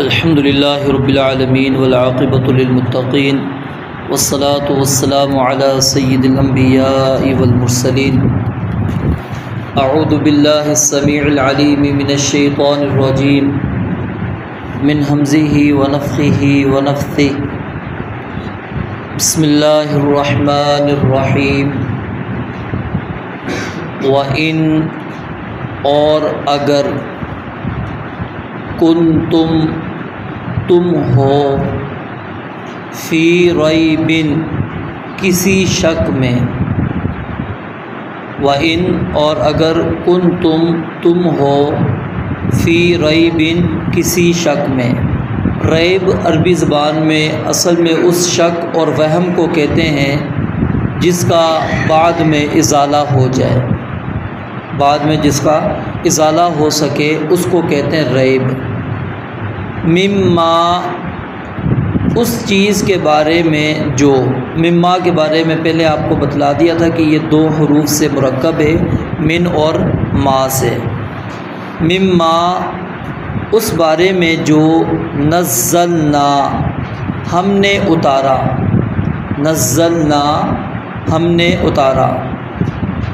الحمد لله رب العالمين والعاقبة للمتقين والصلاة والسلام على سيد الأنبياء والمرسلين. أعوذ بالله السميع العليم من الشيطان الرجيم من همزه ونفخه ونفثه. بسم الله الرحمن الرحیم. وَإِنْ اور اگر کنتم تم ہو فی ریب کسی شک میں. وَإِنْ اور اگر کنتم تم ہو فی ریب کسی شک میں. ریب عربی زبان میں اصل میں اس شک اور وہم کو کہتے ہیں جس کا بعد میں ازالہ ہو جائے، بعد میں جس کا ازالہ ہو سکے اس کو کہتے ہیں ریب. مما اس چیز کے بارے میں جو، مما کے بارے میں پہلے آپ کو بتلا دیا تھا کہ یہ دو حروف سے مرکب ہے، من اور ما سے. مما اس بارے میں جو نزلنا ہم نے اتارا، نزلنا ہم نے اتارا.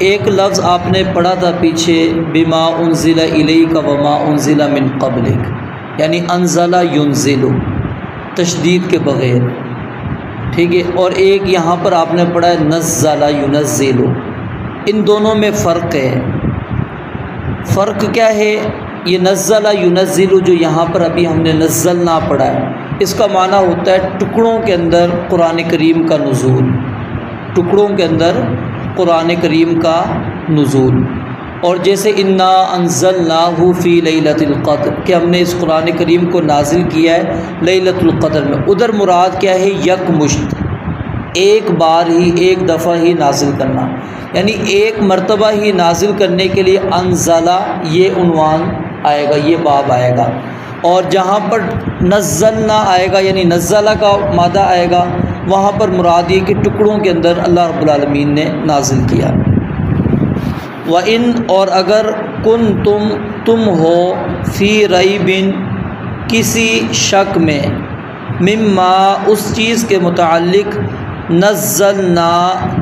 ایک لفظ آپ نے پڑھا تھا پیچھے، بما انزل الیک وما انزل من قبلک، یعنی انزل ینزل تشدید کے بغیر، ٹھیک ہے. اور ایک یہاں پر آپ نے پڑھا ہے نزل ینزل. ان دونوں میں فرق ہے. فرق کیا ہے؟ یہ نزل ینزل جو یہاں پر ابھی ہم نے نزلنا پڑھا ہے، اس کا معنی ہوتا ہے ٹکڑوں کے اندر قرآن کریم کا نزول، ٹکڑوں کے اندر قرآن کریم کا نزول. اور جیسے انا انزلناہ فی لیلۃ القدر کہ ہم نے اس قرآن کریم کو نازل کیا ہے لیلۃ القدر میں. ادھر مراد کیا ہے؟ یک مشت، ایک بار ہی، ایک دفعہ ہی نازل کرنا، یعنی ایک مرتبہ ہی نازل کرنے کے لیے انزلہ یہ عنوان آئے گا، یہ باب آئے گا. اور جہاں پر نزلنا آئے گا یعنی نزلہ کا مادہ آئے گا، وہاں پر مراد یہ کہ ٹکڑوں کے اندر اللہ رب العالمین نے نازل کیا. وَإِنْ اور اگر کنتم تم ہو فی ریب کسی شک میں، مما اس چیز کے متعلق نزلنا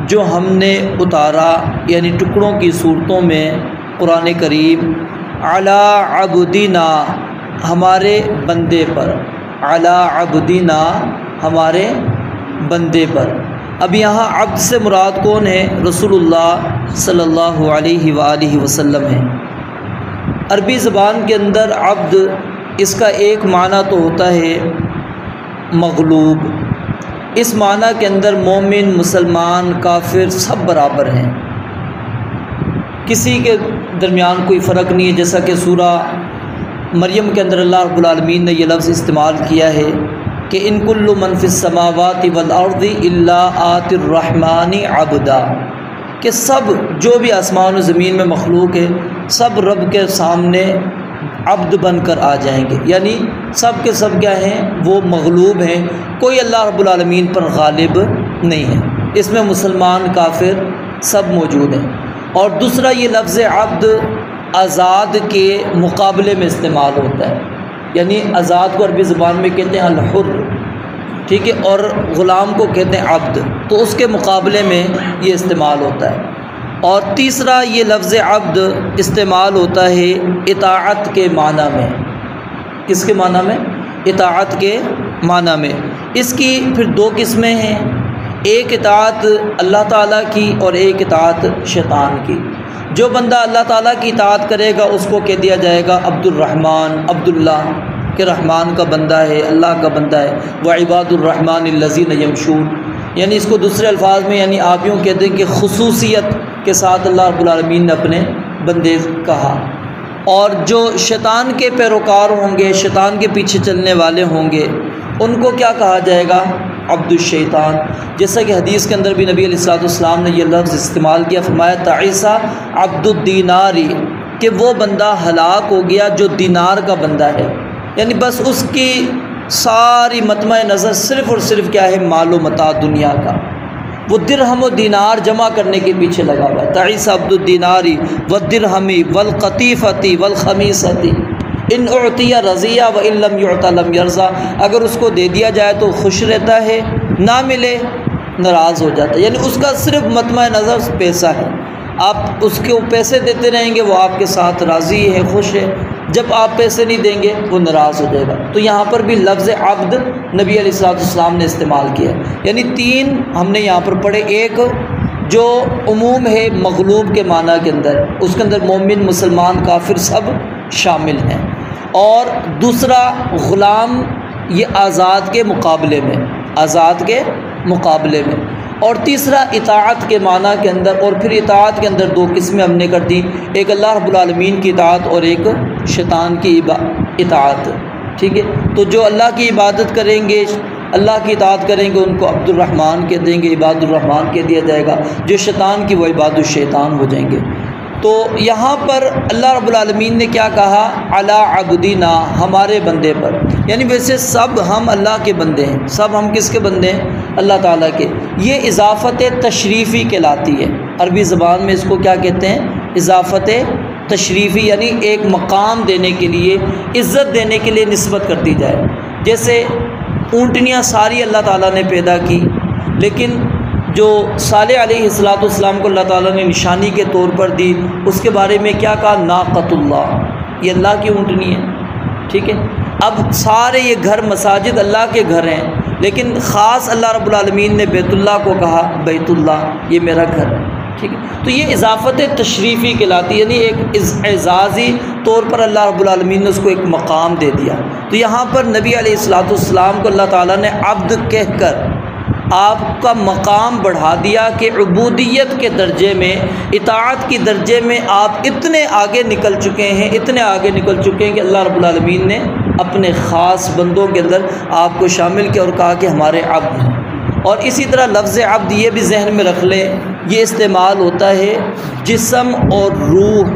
جو ہم نے اتارا، یعنی ٹکڑوں کی صورتوں میں قرآن کریم، علی عبدنا ہمارے بندے پر، علی عبدنا ہمارے بندے پر. اب یہاں عبد سے مراد کون ہے؟ رسول اللہ صلی اللہ علیہ وآلہ وسلم ہے. عربی زبان کے اندر عبد اس کا ایک معنی تو ہوتا ہے مغلوب. اس معنی کے اندر مومن، مسلمان، کافر سب برابر ہیں، کسی کے درمیان کوئی فرق نہیں ہے. جیسا کہ سورہ مریم کے اندر اللہ رب العالمین نے یہ لفظ استعمال کیا ہے کہ ان کل من فی السماوات والارض الا آتی الرحمن عبدا، کہ سب جو بھی آسمان و زمین میں مخلوق ہے سب رب کے سامنے عبد بن کر آ جائیں گے، یعنی سب کے سب کیا ہیں؟ وہ مغلوب ہیں. کوئی اللہ رب العالمین پر غالب نہیں ہے. اس میں مسلمان، کافر سب موجود ہیں. اور دوسرا یہ لفظ عبد آزاد کے مقابلے میں استعمال ہوتا ہے، یعنی آزاد کو عربی زبان میں کہتے ہیں الحر، ٹھیک ہے، اور غلام کو کہتے ہیں عبد، تو اس کے مقابلے میں یہ استعمال ہوتا ہے. اور تیسرا یہ لفظ عبد استعمال ہوتا ہے اطاعت کے معنی میں. کس کے معنی میں؟ اطاعت کے معنی میں. اس کی پھر دو قسمیں ہیں، ایک اطاعت اللہ تعالیٰ کی اور ایک اطاعت شیطان کی. جو بندہ اللہ تعالیٰ کی اطاعت کرے گا اس کو کہہ دیا جائے گا عبد الرحمن، عبداللہ کہ رحمان کا بندہ ہے، اللہ کا بندہ ہے. وعباد الرحمن الذین یمشون، یعنی اس کو دوسرے الفاظ میں یعنی آپ یوں کہتے ہیں کہ خصوصیت کے ساتھ اللہ رب العالمین نے اپنے بندے کہا. اور جو شیطان کے پیروکار ہوں گے، شیطان کے پیچھے چلنے والے ہوں گے، ان کو کیا کہا جائے گا؟ عبد الشیطان. جیسا کہ حدیث کے اندر بھی نبی علیہ الصلوۃ والسلام نے یہ لفظ استعمال کیا، فرمایا تعیسیٰ عبد الدیناری، کہ وہ بندہ ہلاک ہو گیا جو دینار کا بندہ ہے، یعنی بس اس کی ساری مطمع نظر صرف اور صرف کیا ہے؟ مال و متاع دنیا کا. وہ درہم و دینار جمع کرنے کے پیچھے لگا ہوا ہے. تعیس عبد الدیناری والدرہمی والقطیفتی والخمیصتی، ان اعطی رضیہ و ان لم یعطى لم یرضى، اگر اس کو دے دیا جائے تو خوش رہتا ہے، نہ ملے ناراض ہو جاتا ہے، یعنی اس کا صرف مطمع نظر پیسہ ہے، آپ اس کو پیسے دیتے رہیں گے وہ آپ کے ساتھ راضی ہے، خوش ہے، جب آپ پیسے نہیں دیں گے وہ ناراض ہو جائے گا۔ تو یہاں پر بھی لفظ عبد نبی علیہ السلام نے استعمال کیا ہے، یعنی تین ہم نے یہاں پر پڑھے، ایک جو عموم ہے مغلوب کے معنی کے اندر، اس کے اندر مومن مسلمان کافر سب شامل ہیں، اور دوسرا غلام یہ آزاد کے مقابلے میں، آزاد کے مقابلے میں، اور تیسرا اطاعت کے معنی کے اندر، اور پھر اطاعت کے اندر دو قسمیں ہم نے کر دی، ایک اللہ رب العالمین کی اطاعت اور ایک شیطان کی اطاعت، ٹھیک ہے۔ تو جو اللہ کی عبادت کریں گے، اللہ کی اطاعت کریں گے، ان کو عبد الرحمن کہہ دیں گے، عباد الرحمن کہہ دیا جائے گا، جو شیطان کی وہ عباد الشیطان ہو جائیں گے۔ تو یہاں پر اللہ رب العالمین نے کیا کہا؟ علی عبدنا، ہمارے بندے پر، یعنی ویسے سب ہم اللہ کے بندے ہیں، سب ہم کس کے بندے ہیں؟ اللہ تعالیٰ کے۔ یہ اضافت تشریفی کہلاتی ہے، عربی زبان میں اس کو کیا کہتے ہیں؟ اضافت تشریفی، یعنی ایک مقام دینے کے لیے، عزت دینے کے لیے نسبت کر دی جائے۔ جیسے اونٹنیاں ساری اللہ تعالیٰ نے پیدا کی، لیکن جو صالح علیہ السلام کو اللہ تعالیٰ نے نشانی کے طور پر دی، اس کے بارے میں کیا کہا؟ ناقۃ اللہ، یہ اللہ کی اونٹنی ہے، ٹھیک ہے۔ اب سارے یہ گھر مساجد اللہ کے گھر ہیں، لیکن خاص اللہ رب العالمین نے بیت اللہ کو کہا بیت اللہ، یہ میرا گھر ہے، ٹھیک ہے۔ تو یہ اضافت تشریفی کہلاتی ہے، یعنی ایک اعزازی طور پر اللہ رب العالمین نے اس کو ایک مقام دے دیا۔ تو یہاں پر نبی علیہ السلام کو اللہ تعالیٰ نے عبد کہہ کر آپ کا مقام بڑھا دیا کہ عبودیت کے درجے میں، اطاعت کی درجے میں آپ اتنے آگے نکل چکے ہیں، اتنے آگے نکل چکے ہیں کہ اللہ رب العالمین نے اپنے خاص بندوں کے اندر آپ کو شامل کیا اور کہا کہ ہمارے عبد ہیں۔ اور اسی طرح لفظ عبد یہ بھی ذہن میں رکھ لیں، یہ استعمال ہوتا ہے جسم اور روح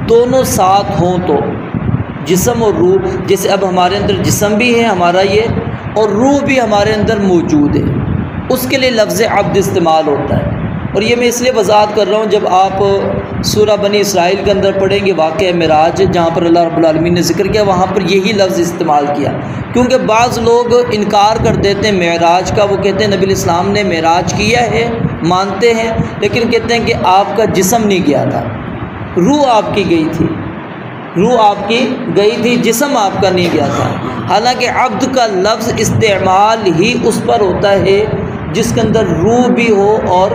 دونوں ساتھ ہوں تو، جسم اور روح، جیسے اب ہمارے اندر جسم بھی ہے ہمارا یہ، اور روح بھی ہمارے اندر موجود ہے، اس کے لیے لفظ عبد استعمال ہوتا ہے۔ اور یہ میں اس لیے وضاحت کر رہا ہوں، جب آپ سورہ بنی اسرائیل کے اندر پڑھیں گے واقعہ معراج، جہاں پر اللہ رب العالمین نے ذکر کیا، وہاں پر یہی لفظ استعمال کیا، کیونکہ بعض لوگ انکار کر دیتے ہیں معراج کا، وہ کہتے ہیں نبی علیہ السلام نے معراج کیا ہے، مانتے ہیں، لیکن کہتے ہیں کہ آپ کا جسم نہیں گیا تھا، روح آپ کی گئی تھی، روح آپ کی گئی تھی، جسم آپ کا نہیں گیا تھا۔ حالانکہ عبد کا لفظ استعمال ہی اس پر ہوتا ہے جس کے اندر روح بھی ہو اور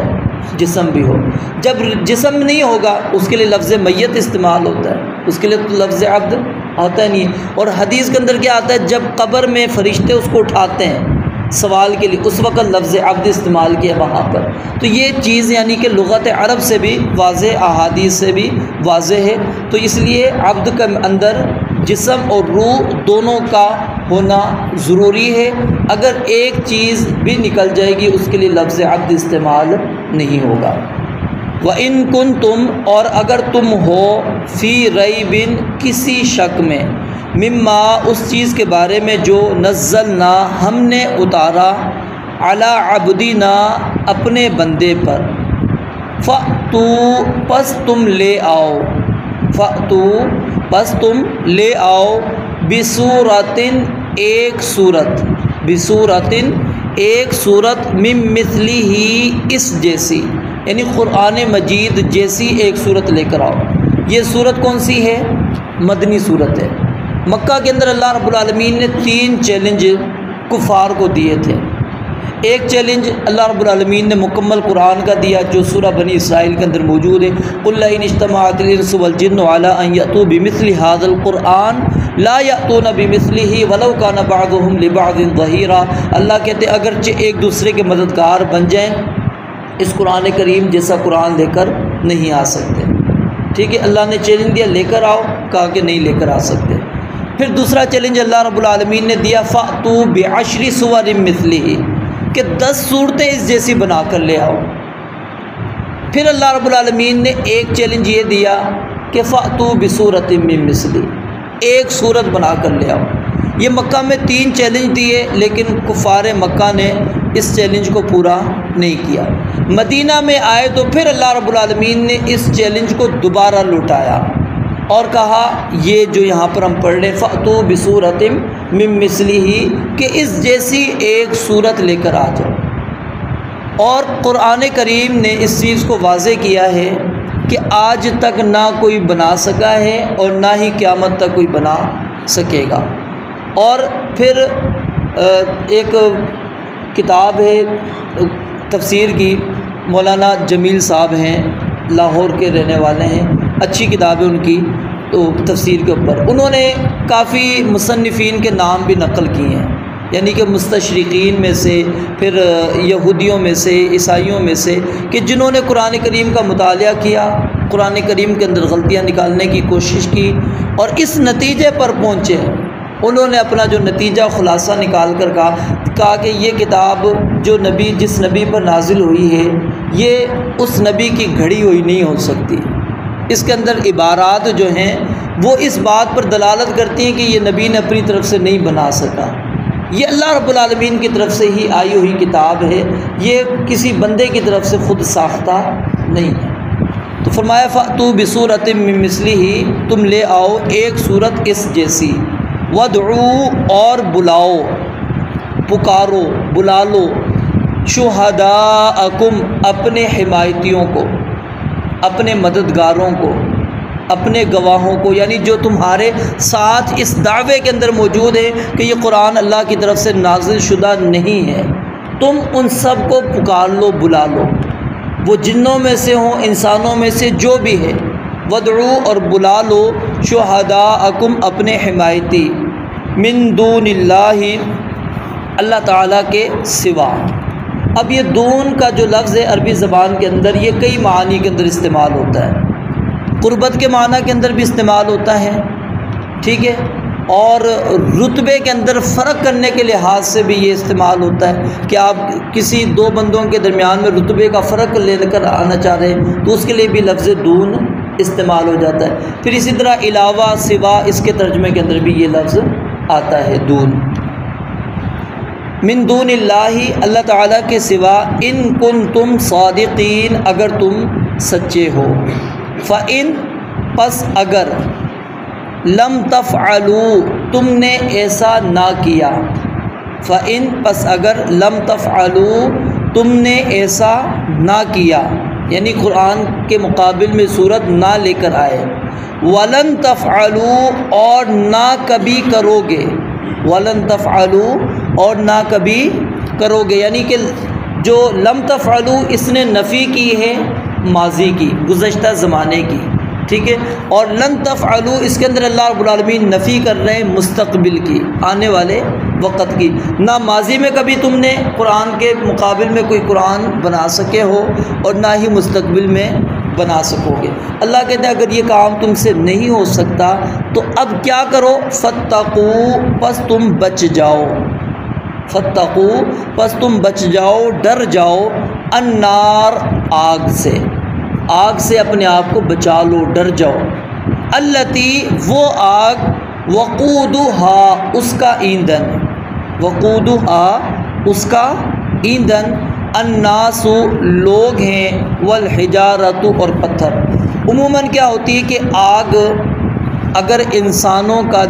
جسم بھی ہو۔ جب جسم نہیں ہوگا اس کے لیے لفظ میت استعمال ہوتا ہے، اس کے لیے تو لفظ عبد ہوتا ہی نہیں ہے۔ اور حدیث کے اندر کیا آتا ہے؟ جب قبر میں فرشتے اس کو اٹھاتے ہیں سوال کے لیے، اس وقت لفظ عبد استعمال کیا وہاں پر۔ تو یہ چیز یعنی کہ لغت عرب سے بھی واضح، احادیث سے بھی واضح ہے، تو اس لیے عبد کے اندر جسم اور روح دونوں کا ہونا ضروری ہے، اگر ایک چیز بھی نکل جائے گی اس کے لیے لفظ عبد استعمال نہیں ہوگا۔ وَإِن كُنتُمْ، اور اگر تم ہو، فی ریبٍ، کسی شک میں، مما، اس چیز کے بارے میں جو نزلنا، ہم نے اتارا، علی عبدنا، اپنے بندے پر، فَأْتُوا، پس تم لے آؤ، فَأْتُوا، پس تم لے آؤ، بِصُورَةٍ، ایک صورت، بِصُورَةٍ، ایک صورت، مِن مِثْلِهِ، اس جیسی، یعنی قرآن مجید جیسی ایک صورت لے کر آؤ۔ یہ صورت کون سی ہے؟ مدنی صورت ہے۔ مکہ کے اندر اللہ رب العالمین نے 3 چیلنج کفار کو دیے تھے۔ ایک چیلنج اللہ رب العالمین نے مکمل قرآن کا دیا جو سورہ بنی اسرائیل کے اندر موجود ہے، قُلْ لَئِنِ اجْتَمَعَتِ الْإِنسُ وَالْجِنُّ عَلَىٰ أَن يَأْتُوا بِمِثْلِ هَٰذَا الْقُرْآنِ لَا يَأْتُونَ بِمِثْلِهِ وَلَوْ كَانَ بَعْضُهُمْ لِبَعْضٍ ظَهِيرًا۔ اللہ کہتے ہیں اگرچہ ایک دوسرے کے مددگار بن جائیں، اس قرآن کریم جیسا قرآن لے کر نہیں آ سکتے، ٹھیک ہے۔ اللہ نے چیلنج دیا، لے کر آؤ، کہا کہ نہیں لے کر آ سکتے۔ پھر دوسرا چیلنج اللہ رب العالمین نے دیا، فَأْتُوا بِعَشْرِ سُوَرٍ مِثْلِهِ، کہ 10 صورتیں اس جیسی بنا کر لے آؤ۔ پھر اللہ رب العالمین نے ایک چیلنج یہ دیا کہ فَأْتُوا بِصُورَةٍ مِّن مِثْلِهِ، ایک صورت بنا کر لے آؤ۔ یہ مکہ میں 3 چیلنج دیے، لیکن کفار مکہ نے اس چیلنج کو پورا نہیں کیا۔ مدینہ میں آئے تو پھر اللہ رب العالمین نے اس چیلنج کو دوبارہ لوٹایا، اور کہا یہ جو یہاں پر ہم پڑھ رہے فَأْتُوا بِسُورَةٍ مِّن مِّثْلِهِ کہ اس جیسی ایک صورت لے کر آ جاؤ۔ اور قرآن کریم نے اس چیز کو واضح کیا ہے کہ آج تک نہ کوئی بنا سکا ہے اور نہ ہی قیامت تک کوئی بنا سکے گا۔ اور پھر ایک کتاب ہے تفسیر کی، مولانا جمیل صاحب ہیں، لاہور کے رہنے والے ہیں، اچھی کتاب ہے ان کی تو تفسیر کے اوپر انہوں نے کافی مصنفین کے نام بھی نقل کیے ہیں، یعنی کہ مستشرقین میں سے، پھر یہودیوں میں سے، عیسائیوں میں سے، کہ جنہوں نے قرآن کریم کا مطالعہ کیا، قرآن کریم کے اندر غلطیاں نکالنے کی کوشش کی اور اس نتیجے پر پہنچے۔ انہوں نے اپنا جو نتیجہ خلاصہ نکال کر کہا کہ یہ کتاب جو نبی جس نبی پر نازل ہوئی ہے یہ اس نبی کی گھڑی ہوئی نہیں ہو سکتی۔ اس کے اندر عبارات جو ہیں وہ اس بات پر دلالت کرتی ہیں کہ یہ نبی نے اپنی طرف سے نہیں بنا سکا، یہ اللہ رب العالمین کی طرف سے ہی آئی ہوئی کتاب ہے، یہ کسی بندے کی طرف سے خود ساختہ نہیں ہے۔ تو فرمایا فَأْتُوا بِسُورَةٍ مِّن مِّثْلِهِ تم لے آؤ ایک صورت اس جیسی، وَادْعُوا اور بلاؤ، پکارو، بلا لو، شُہَدَاءَکُمْ اپنے حمایتیوں کو، اپنے مددگاروں کو، اپنے گواہوں کو، یعنی جو تمہارے ساتھ اس دعوے کے اندر موجود ہے کہ یہ قرآن اللہ کی طرف سے نازل شدہ نہیں ہے، تم ان سب کو پکار لو، بلا لو، وہ جنوں میں سے ہوں، انسانوں میں سے، جو بھی ہے۔ وَادْعُوا اور بلا لو، شُہَدَاءَکُمْ اپنے حمایتی، مِن دُونِ اللّہ اللہ تعالیٰ کے سوا۔ اب یہ دون کا جو لفظ ہے عربی زبان کے اندر یہ کئی معانی کے اندر استعمال ہوتا ہے، قربت کے معنی کے اندر بھی استعمال ہوتا ہے، ٹھیک ہے، اور رتبے کے اندر فرق کرنے کے لحاظ سے بھی یہ استعمال ہوتا ہے کہ آپ کسی دو بندوں کے درمیان میں رتبے کا فرق لے کر آنا چاہ رہے ہیں تو اس کے لیے بھی لفظ دون استعمال ہو جاتا ہے۔ پھر اسی طرح علاوہ، سوا، اس کے ترجمے کے اندر بھی یہ لفظ آتا ہے دون۔ من دون اللہ اللہ تعالیٰ کے سوا، ان کنتم صادقین اگر تم سچے ہو، فَإِن پس اگر، لم تفعلوا تم نے ایسا نہ کیا، فَإِن پس اگر، لم تفعلوا تم نے ایسا نہ کیا، یعنی قرآن کے مقابل میں صورت نہ لے کر آئے، وَلَن تفعلوا اور نہ کبھی کرو گے، وَلَن تفعلوا اور نہ کبھی کرو گے، یعنی کہ جو لم تفعلوا اس نے نفی کی ہے ماضی کی، گزشتہ زمانے کی، ٹھیک ہے، اور لن تفعلوا اس کے اندر اللہ رب العالمین نفی کر رہے ہیں مستقبل کی، آنے والے وقت کی، نہ ماضی میں کبھی تم نے قرآن کے مقابل میں کوئی قرآن بنا سکے ہو اور نہ ہی مستقبل میں بنا سکو گے۔ اللہ کہتے ہیں اگر یہ کام تم سے نہیں ہو سکتا تو اب کیا کرو، فَاتَّقُوا پس تم بچ جاؤ، فَاتَّقُوا پس تم بچ جاؤ، ڈر جاؤ، النار آگ سے، آگ سے اپنے آپ کو بچا لو، ڈر جاؤ، التی وہ آگ، وقودھا اس کا ایندھن، وقودھا اس کا ایندھن، الناس لوگ ہیں، والحجارۃ اور پتھر۔ عموماً کیا ہوتی ہے کہ آگ اگر انسانوں کا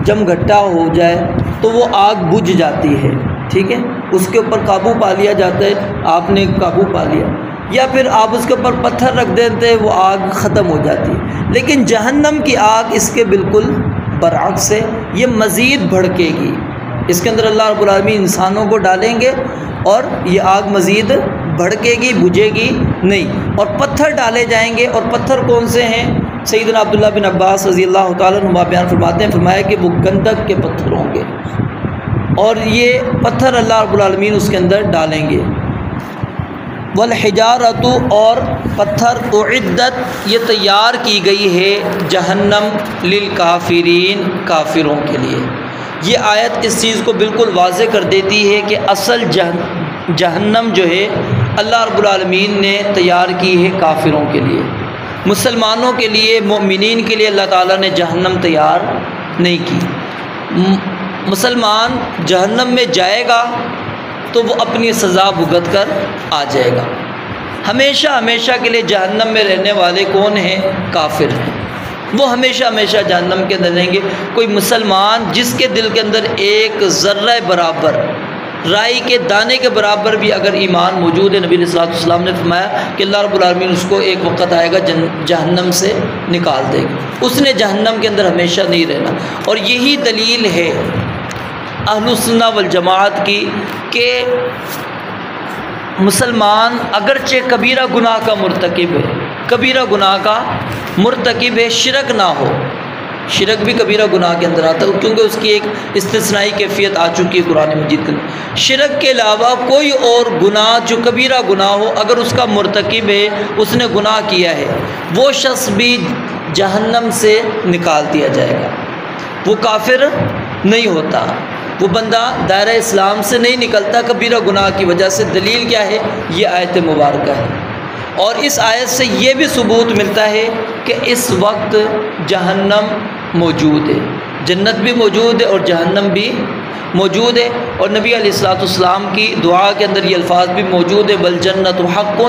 جمگھٹا ہو جائے تو وہ آگ بجھ جاتی ہے، ٹھیک ہے، اس کے اوپر قابو پا لیا جاتا ہے، آپ نے قابو پا لیا، یا پھر آپ اس کے اوپر پتھر رکھ دیتے ہیں وہ آگ ختم ہو جاتی ہے۔ لیکن جہنم کی آگ اس کے بالکل برعکس ہے، یہ مزید بھڑکے گی، اس کے اندر اللہ رب العالمین انسانوں کو ڈالیں گے اور یہ آگ مزید بھڑکے گی، بجھے گی نہیں، اور پتھر ڈالے جائیں گے۔ اور پتھر کون سے ہیں؟ سیدنا عبداللہ بن عباس رضی اللہ تعالیٰ عنہ بیان فرماتے ہیں، فرمایا کہ وہ گندک کے پتھر ہوں گے اور یہ پتھر اللہ رب العالمین اس کے اندر ڈالیں گے۔ والحجارۃ اور پتھر، اعدت یہ تیار کی گئی ہے جہنم للکافرین کافروں کے لیے۔ یہ آیت اس چیز کو بالکل واضح کر دیتی ہے کہ اصل جہنم جو ہے اللہ رب العالمین نے تیار کی ہے کافروں کے لیے، مسلمانوں کے لیے، مومنین کے لیے اللہ تعالیٰ نے جہنم تیار نہیں کی۔ مسلمان جہنم میں جائے گا تو وہ اپنی سزا بھگت کر آ جائے گا۔ ہمیشہ ہمیشہ کے لیے جہنم میں رہنے والے کون ہیں؟ کافر ہیں۔ وہ ہمیشہ ہمیشہ جہنم کے اندر رہیں گے۔ کوئی مسلمان جس کے دل کے اندر ایک ذرہ برابر، رائی کے دانے کے برابر بھی اگر ایمان موجود ہے، نبی علیہ الصلوۃ والسلام نے فرمایا کہ اللہ رب العالمین اس کو ایک وقت آئے گا جہنم سے نکال دے گا، اس نے جہنم کے اندر ہمیشہ نہیں رہنا۔ اور یہی دلیل ہے اہل السنہ والجماعت کی کہ مسلمان اگرچہ کبیرہ گناہ کا مرتکب ہے، کبیرہ گناہ کا مرتکب ہے، شرک نہ ہو، شرک بھی کبیرہ گناہ کے اندر آتا ہے کیونکہ اس کی ایک استثنائی کیفیت آ چکی ہے قرآن مجید کے اندر۔ شرک کے علاوہ کوئی اور گناہ جو کبیرہ گناہ ہو، اگر اس کا مرتکب ہے، اس نے گناہ کیا ہے، وہ شخص بھی جہنم سے نکال دیا جائے گا، وہ کافر نہیں ہوتا، وہ بندہ دائرہ اسلام سے نہیں نکلتا کبیرہ گناہ کی وجہ سے۔ دلیل کیا ہے؟ یہ آیت مبارکہ ہے، اور اس آیت سے یہ بھی ثبوت ملتا ہے کہ اس وقت جہنم موجود ہے، جنت بھی موجود ہے اور جہنم بھی موجود ہے۔ اور نبی علیہ الصلوۃ والسلام کی دعا کے اندر یہ الفاظ بھی موجود ہے، والجنت حق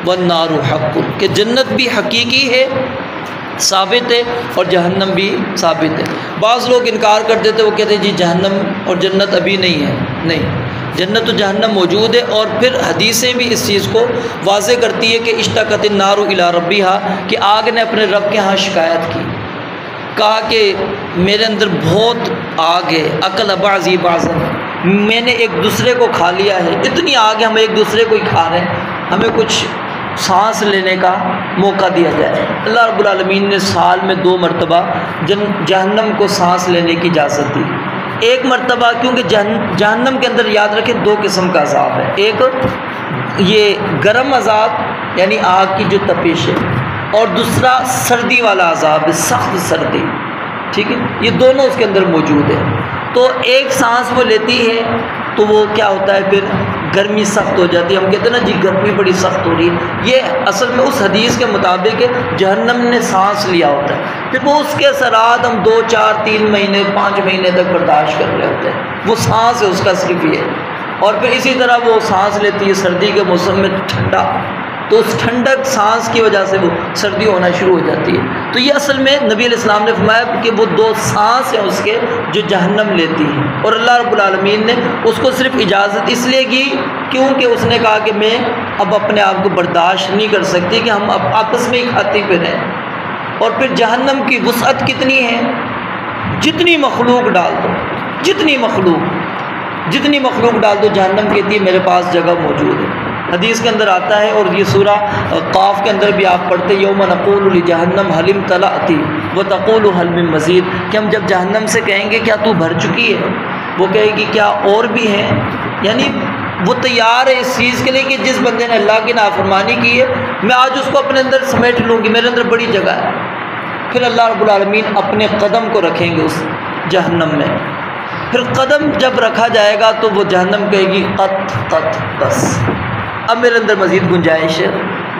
والنار حق، کہ جنت بھی حقیقی ہے، ثابت ہے، اور جہنم بھی ثابت ہے۔ بعض لوگ انکار کر دیتے، وہ کہتے ہیں جی جہنم اور جنت ابھی نہیں ہے، نہیں، جنت و جہنم موجود ہے۔ اور پھر حدیثیں بھی اس چیز کو واضح کرتی ہے کہ اشتقت النار الی ربہا، کہ آگ نے اپنے رب کے ہاں شکایت کی، کہا کہ میرے اندر بہت آگ ہے، اکل بعضی بعضا، میں نے ایک دوسرے کو کھا لیا ہے، اتنی آگ ہے، ہم ایک دوسرے کو ہی کھا رہے ہیں، ہمیں کچھ سانس لینے کا موقع دیا جائے۔ اللہ رب العالمین نے سال میں 2 مرتبہ جہنم کو سانس لینے کی اجازت دی۔ ایک مرتبہ کیونکہ جہنم کے اندر یاد رکھیں 2 قسم کا عذاب ہے، ایک یہ گرم عذاب یعنی آگ کی جو تپش ہے، اور دوسرا سردی والا عذاب ہے، سخت سردی، ٹھیک ہے، یہ دونوں اس کے اندر موجود ہے۔ تو ایک سانس وہ لیتی ہے تو وہ کیا ہوتا ہے، پھر گرمی سخت ہو جاتی ہے، ہم کہتے ہیں نا جی گرمی بڑی سخت ہو رہی ہے، یہ اصل میں اس حدیث کے مطابق جہنم نے سانس لیا ہوتا ہے، پھر وہ اس کے اثرات ہم 2 4 3 مہینے 5 مہینے تک برداشت کر رہے ہوتے ہیں، وہ سانس ہے اس کا صرف یہ۔ اور پھر اسی طرح وہ سانس لیتی ہے سردی کے موسم میں ٹھنڈا، تو اس ٹھنڈک سانس کی وجہ سے وہ سردی ہونا شروع ہو جاتی ہے۔ تو یہ اصل میں نبی علیہ السلام نے فرمایا کہ وہ 2 سانس ہیں اس کے جو جہنم لیتی ہیں، اور اللہ رب العالمین نے اس کو صرف اجازت اس لیے کی کیونکہ اس نے کہا کہ میں اب اپنے آپ کو برداشت نہیں کر سکتی کہ ہم اب آپس میں ہی کھاتے پہ رہیں۔ اور پھر جہنم کی وسعت کتنی ہے، جتنی مخلوق ڈال دو، جتنی مخلوق ڈال دو، جہنم کہتی ہے میرے پاس جگہ موجود ہے۔ حدیث کے اندر آتا ہے، اور یہ سورہ قاف کے اندر بھی آپ پڑھتے، یوم نقول لجہنم حل امتلأتی وتقول حل من مزید، کہ ہم جب جہنم سے کہیں گے کیا تو بھر چکی ہے، وہ کہے گی کیا اور بھی ہیں، یعنی وہ تیار ہے اس چیز کے لیے کہ جس بندے نے اللہ کی نافرمانی کی ہے میں آج اس کو اپنے اندر سمیٹ لوں گی، میرے اندر بڑی جگہ ہے۔ پھر اللہ رب العالمین اپنے قدم کو رکھیں گے اس جہنم میں، پھر قدم جب رکھا جائے گا تو وہ جہنم کہے گی قط بس، اب میرے اندر مزید گنجائش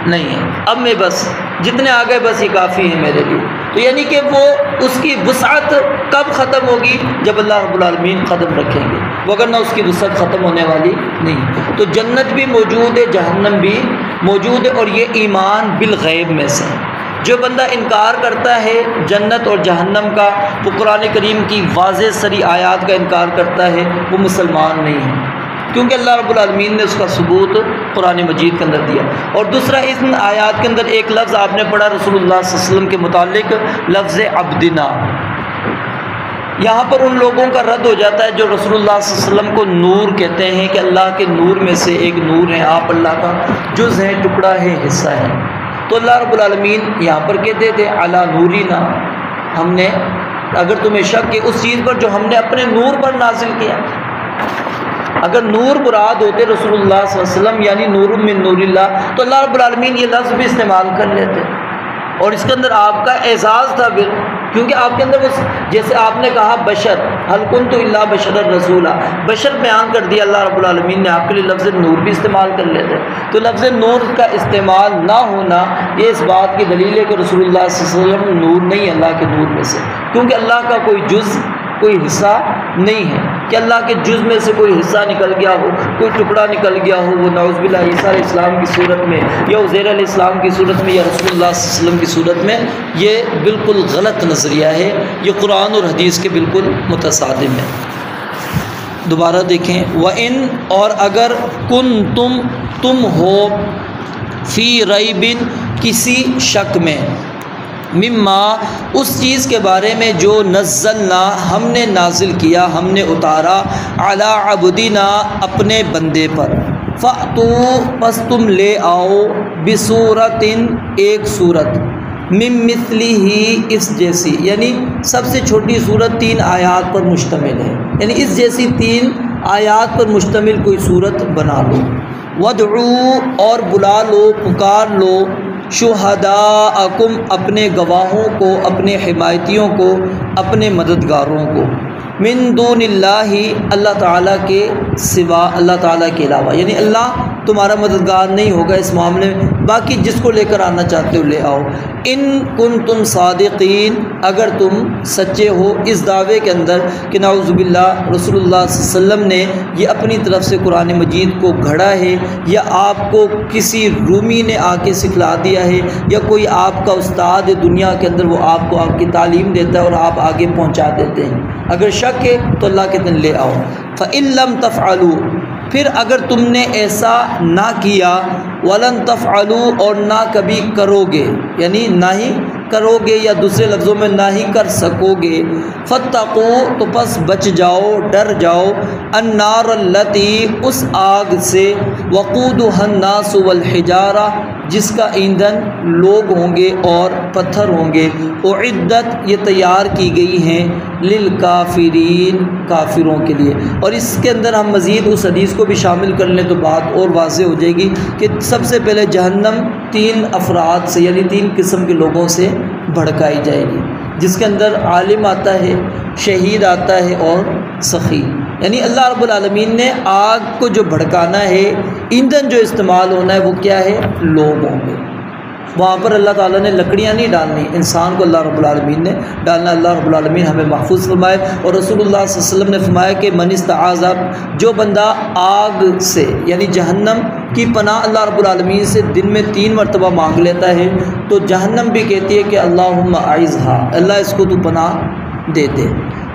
نہیں ہے، اب میں بس جتنے آ گئے بس یہ کافی ہے میرے لیے۔ تو یعنی کہ وہ اس کی وسعت کب ختم ہوگی، جب اللہ رب العالمین قدم رکھیں گے، وگرنہ اس کی وسعت ختم ہونے والی نہیں۔ تو جنت بھی موجود ہے، جہنم بھی موجود ہے، اور یہ ایمان بالغیب میں سے ہے۔ جو بندہ انکار کرتا ہے جنت اور جہنم کا، وہ قرآن کریم کی واضح سری آیات کا انکار کرتا ہے، وہ مسلمان نہیں ہے، کیونکہ اللہ رب العالمین نے اس کا ثبوت قرآن مجید کے اندر دیا۔ اور دوسرا اس آیات کے اندر ایک لفظ آپ نے پڑھا رسول اللہ صلی اللہ علیہ وسلم کے متعلق، لفظ عبدنا، یہاں پر ان لوگوں کا رد ہو جاتا ہے جو رسول اللہ صلی اللہ علیہ وسلم کو نور کہتے ہیں کہ اللہ کے نور میں سے ایک نور ہے، آپ اللہ کا جز ہے، ٹکڑا ہے، حصہ ہے۔ تو اللہ رب العالمین یہاں پر کہتے تھے علی نورینا، ہم نے اگر تمہیں شک ہے اس چیز پر جو ہم نے اپنے نور پر نازل کیا، اگر نور مراد ہوتے رسول اللہ صلی اللہ علیہ وسلم یعنی نور من نور اللہ، تو اللہ رب العالمین یہ لفظ بھی استعمال کر لیتے، اور اس کے اندر آپ کا اعزاز تھا پھر، کیونکہ آپ کے اندر وہ جیسے آپ نے کہا بشر، حل کنت الا بشر الرسولہ، بشر بیان کر دیا اللہ رب العالمین نے، آپ کے لیے لفظ نور بھی استعمال کر لیتے۔ تو لفظ نور کا استعمال نہ ہونا یہ اس بات کی دلیل ہے کہ رسول اللہ صلی اللہ علیہ وسلم نور نہیں، اللہ کے نور میں سے، کیونکہ اللہ کا کوئی جز، کوئی حصہ نہیں ہے کہ اللہ کے جز میں سے کوئی حصہ نکل گیا ہو، کوئی ٹکڑا نکل گیا ہو، وہ نعوذ باللہ عیسیٰ علیہ السلام کی صورت میں یا عزیر علیہ السلام کی صورت میں یا رسول اللہ صلی اللہ علیہ وسلم کی صورت میں، یہ بالکل غلط نظریہ ہے، یہ قرآن اور حدیث کے بالکل متصادم ہے۔ دوبارہ دیکھیں، وَإِن اور اگر کنتم تم ہو فی ریب کسی شک میں، مما اس چیز کے بارے میں جو نزلنا ہم نے نازل کیا، ہم نے اتارا، علی عبدنا اپنے بندے پر، فأتوا پس تم لے آؤ، بصورت ایک صورت، من مثلہ اس جیسی، یعنی سب سے چھوٹی صورت 3 آیات پر مشتمل ہے، یعنی اس جیسی 3 آیات پر مشتمل کوئی صورت بنا لو، وادعوا اور بلا لو، پکار لو، شہداءکم اپنے گواہوں کو، اپنے حمایتیوں کو، اپنے مددگاروں کو، من دون اللہ اللہ تعالیٰ کے سوا، اللہ تعالیٰ کے علاوہ، یعنی اللہ تمہارا مددگار نہیں ہوگا اس معاملے میں، باقی جس کو لے کر آنا چاہتے ہو لے آؤ، ان کنتم صادقین اگر تم سچے ہو اس دعوے کے اندر کہ نعوذ باللہ رسول اللہ صلی اللہ علیہ وسلم نے یہ اپنی طرف سے قرآن مجید کو گھڑا ہے، یا آپ کو کسی رومی نے آ کے سکھلا دیا ہے، یا کوئی آپ کا استاد ہے دنیا کے اندر، وہ آپ کو آپ کی تعلیم دیتا ہے اور آپ آگے پہنچا دیتے ہیں، اگر شک ہے تو اللہ کے دن لے آؤ۔ فَإِن لَمْ تَفْعَلُوا پھر اگر تم نے ایسا نہ کیا، وَلَن تَفْعَلُوا اور نہ کبھی کرو گے، یعنی نہ ہی کرو گے، یا دوسرے لفظوں میں نہ ہی کر سکو گے، فَاتَّقُوا تو پس بچ جاؤ، ڈر جاؤ، النَّارَ الَّتِي اس آگ سے، وَقُودُهَا النَّاسُ وَالْحِجَارَةُ جس کا ایندھن لوگ ہوں گے اور پتھر ہوں گے، اعدت یہ تیار کی گئی ہیں، للکافرین کافروں کے لیے۔ اور اس کے اندر ہم مزید اس حدیث کو بھی شامل کر لیں تو بات اور واضح ہو جائے گی کہ سب سے پہلے جہنم 3 افراد سے، یعنی 3 قسم کے لوگوں سے بھڑکائی جائے گی، جس کے اندر عالم آتا ہے، شہید آتا ہے اور سخی، یعنی اللہ رب العالمین نے آگ کو جو بھڑکانا ہے، ایندھن جو استعمال ہونا ہے وہ کیا ہے؟ لوگ ہوں گے۔ وہاں پر اللہ تعالیٰ نے لکڑیاں نہیں ڈالنی، انسان کو اللہ رب العالمین نے ڈالنا۔ اللہ رب العالمین ہمیں محفوظ فرمائے، اور رسول اللہ صلی اللہ علیہ وسلم نے فرمایا کہ من استعاذ، جو بندہ آگ سے یعنی جہنم کی پناہ اللہ رب العالمین سے دن میں 3 مرتبہ مانگ لیتا ہے، تو جہنم بھی کہتی ہے کہ اللہم اعذھا، اللہ اس کو تو پناہ دے دے۔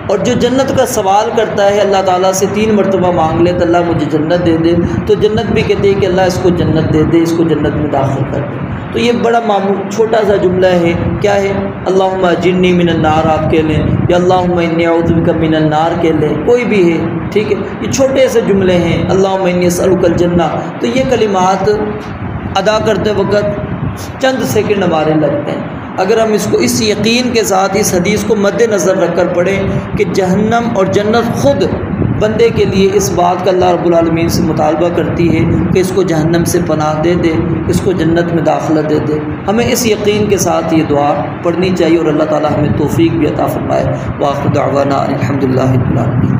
اور جو جنت کا سوال کرتا ہے اللہ تعالیٰ سے 3 مرتبہ مانگ لے تو اللہ مجھے جنت دے دے، تو جنت بھی کہتے ہیں کہ اللہ اس کو جنت دے دے، اس کو جنت میں داخل کر دے۔ تو یہ بڑا معمول چھوٹا سا جملہ ہے، کیا ہے؟ اللہم اجرنی من النار آپ کہہ لیں، یا اللہم انی اعوذ بک من النار کہہ لیں، کوئی بھی ہے، ٹھیک ہے، یہ چھوٹے سے جملے ہیں، اللہم انی اسألک الجنہ۔ تو یہ کلمات ادا کرتے وقت چند سیکنڈ ہمارے لگتے ہیں، اگر ہم اس کو اس یقین کے ساتھ اس حدیث کو مد نظر رکھ کر پڑھیں کہ جہنم اور جنت خود بندے کے لیے اس بات کا اللہ رب العالمین سے مطالبہ کرتی ہے کہ اس کو جہنم سے پناہ دے دے، اس کو جنت میں داخلہ دے دے، ہمیں اس یقین کے ساتھ یہ دعا پڑھنی چاہیے، اور اللہ تعالی ہمیں توفیق بھی عطا فرمائے۔ وآخر دعوانا الحمدللہ رب العالمین۔